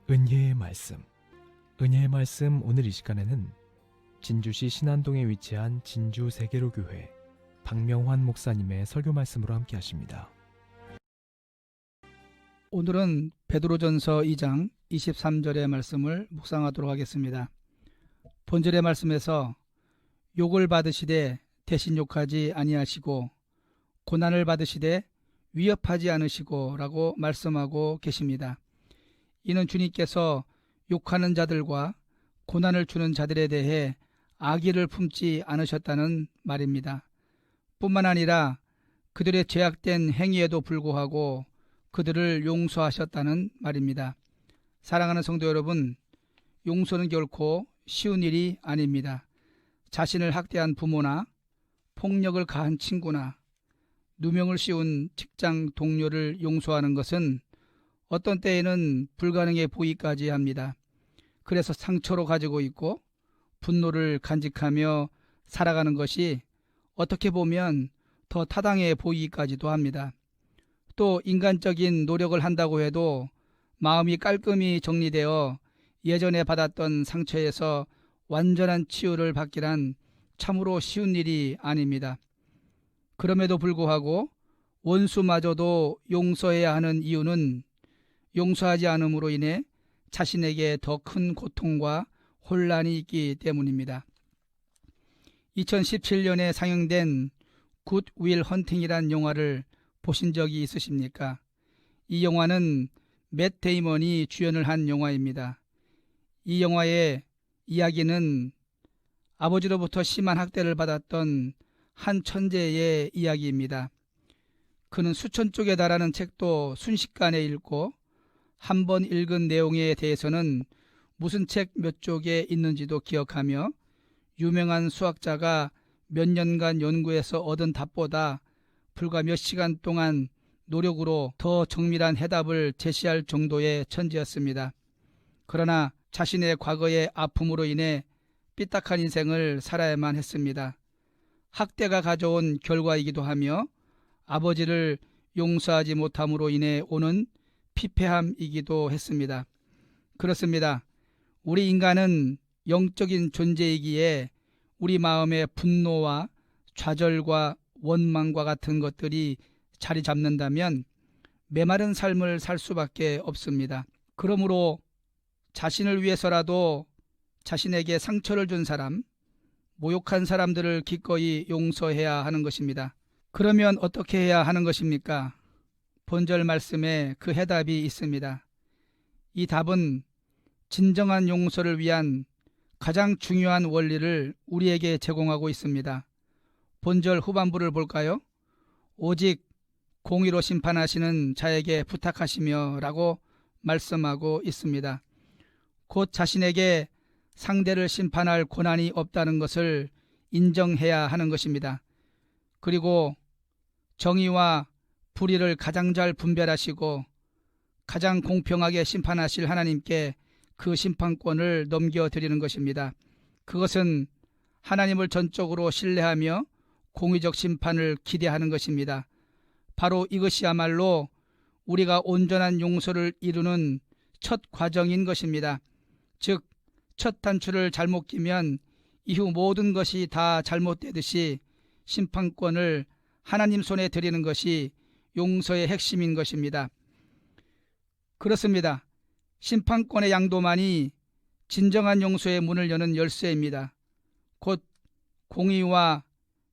은혜의 말씀. 은혜의 말씀 오늘 이 시간에는 진주시 신안동에 위치한 진주 세계로교회 박명환 목사님의 설교 말씀으로 함께 하십니다. 오늘은 베드로전서 2장 23절의 말씀을 묵상하도록 하겠습니다. 본절의 말씀에서 욕을 받으시되 대신 욕하지 아니하시고 고난을 받으시되 위협하지 않으시고 라고 말씀하고 계십니다. 이는 주님께서 욕하는 자들과 고난을 주는 자들에 대해 악의를 품지 않으셨다는 말입니다. 뿐만 아니라 그들의 죄악된 행위에도 불구하고 그들을 용서하셨다는 말입니다. 사랑하는 성도 여러분, 용서는 결코 쉬운 일이 아닙니다. 자신을 학대한 부모나 폭력을 가한 친구나 누명을 씌운 직장 동료를 용서하는 것은 어떤 때에는 불가능해 보이기까지 합니다. 그래서 상처로 가지고 있고 분노를 간직하며 살아가는 것이 어떻게 보면 더 타당해 보이기까지도 합니다. 또 인간적인 노력을 한다고 해도 마음이 깔끔히 정리되어 예전에 받았던 상처에서 완전한 치유를 받기란 참으로 쉬운 일이 아닙니다. 그럼에도 불구하고 원수마저도 용서해야 하는 이유는 용서하지 않음으로 인해 자신에게 더 큰 고통과 혼란이 있기 때문입니다. 2017년에 상영된 굿 윌 헌팅이란 영화를 보신 적이 있으십니까? 이 영화는 맷 데이먼이 주연을 한 영화입니다. 이 영화의 이야기는 아버지로부터 심한 학대를 받았던 한 천재의 이야기입니다. 그는 수천 쪽에 달하는 책도 순식간에 읽고 한 번 읽은 내용에 대해서는 무슨 책 몇 쪽에 있는지도 기억하며 유명한 수학자가 몇 년간 연구해서 얻은 답보다 불과 몇 시간 동안 노력으로 더 정밀한 해답을 제시할 정도의 천재였습니다. 그러나 자신의 과거의 아픔으로 인해 삐딱한 인생을 살아야만 했습니다. 학대가 가져온 결과이기도 하며 아버지를 용서하지 못함으로 인해 오는 피폐함이기도 했습니다. 그렇습니다. 우리 인간은 영적인 존재이기에 우리 마음의 분노와 좌절과 원망과 같은 것들이 자리 잡는다면 메마른 삶을 살 수밖에 없습니다. 그러므로 자신을 위해서라도 자신에게 상처를 준 사람, 모욕한 사람들을 기꺼이 용서해야 하는 것입니다. 그러면 어떻게 해야 하는 것입니까? 본절 말씀에 그 해답이 있습니다. 이 답은 진정한 용서를 위한 가장 중요한 원리를 우리에게 제공하고 있습니다. 본절 후반부를 볼까요? 오직 공의로 심판하시는 자에게 부탁하시며 라고 말씀하고 있습니다. 곧 자신에게 상대를 심판할 고난이 없다는 것을 인정해야 하는 것입니다. 그리고 정의와 불의를 가장 잘 분별하시고 가장 공평하게 심판하실 하나님께 그 심판권을 넘겨드리는 것입니다. 그것은 하나님을 전적으로 신뢰하며 공의적 심판을 기대하는 것입니다. 바로 이것이야말로 우리가 온전한 용서를 이루는 첫 과정인 것입니다. 즉, 첫 단추를 잘못 끼면 이후 모든 것이 다 잘못되듯이 심판권을 하나님 손에 드리는 것이 용서의 핵심인 것입니다. 그렇습니다. 심판권의 양도만이 진정한 용서의 문을 여는 열쇠입니다. 곧 공의와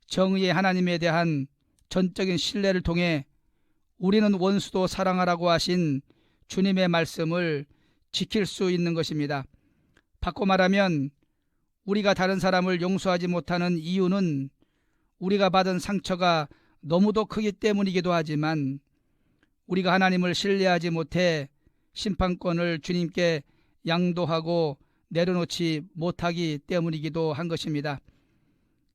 정의의 하나님에 대한 전적인 신뢰를 통해 우리는 원수도 사랑하라고 하신 주님의 말씀을 지킬 수 있는 것입니다. 바꿔 말하면 우리가 다른 사람을 용서하지 못하는 이유는 우리가 받은 상처가 너무도 크기 때문이기도 하지만 우리가 하나님을 신뢰하지 못해 심판권을 주님께 양도하고 내려놓지 못하기 때문이기도 한 것입니다.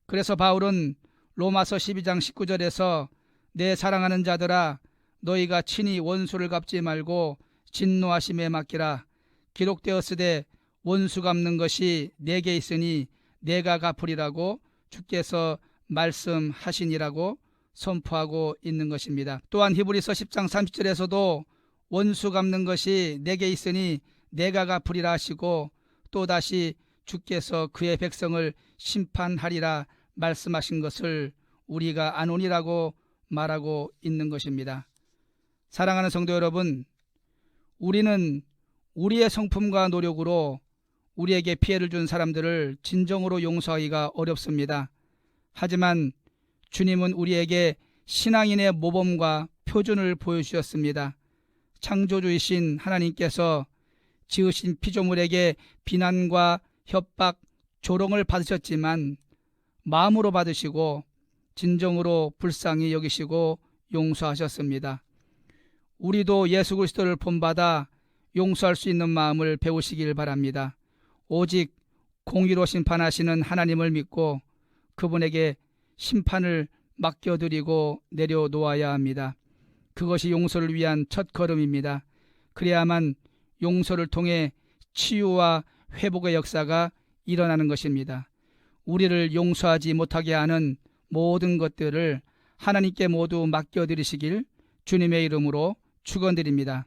그래서 바울은 로마서 12장 19절에서 내 사랑하는 자들아 너희가 친히 원수를 갚지 말고 진노하심에 맡기라. 기록되었으되 원수 갚는 것이 내게 있으니 내가 갚으리라고 주께서 말씀하시니라고 선포하고 있는 것입니다. 또한 히브리서 10장 30절에서도 원수 갚는 것이 내게 있으니 내가 갚으리라 하시고 또다시 주께서 그의 백성을 심판하리라 말씀하신 것을 우리가 아노니라고 말하고 있는 것입니다. 사랑하는 성도 여러분, 우리는 우리의 성품과 노력으로 우리에게 피해를 준 사람들을 진정으로 용서하기가 어렵습니다. 하지만 주님은 우리에게 신앙인의 모범과 표준을 보여주셨습니다. 창조주이신 하나님께서 지으신 피조물에게 비난과 협박, 조롱을 받으셨지만 마음으로 받으시고 진정으로 불쌍히 여기시고 용서하셨습니다. 우리도 예수 그리스도를 본받아 용서할 수 있는 마음을 배우시길 바랍니다. 오직 공의로 심판하시는 하나님을 믿고 그분에게 심판을 맡겨드리고 내려놓아야 합니다. 그것이 용서를 위한 첫 걸음입니다. 그래야만 용서를 통해 치유와 회복의 역사가 일어나는 것입니다. 우리를 용서하지 못하게 하는 모든 것들을 하나님께 모두 맡겨드리시길 주님의 이름으로 축원드립니다.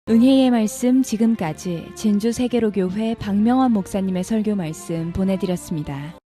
은혜의 말씀 지금까지 진주 세계로교회 박명환 목사님의 설교 말씀 보내드렸습니다.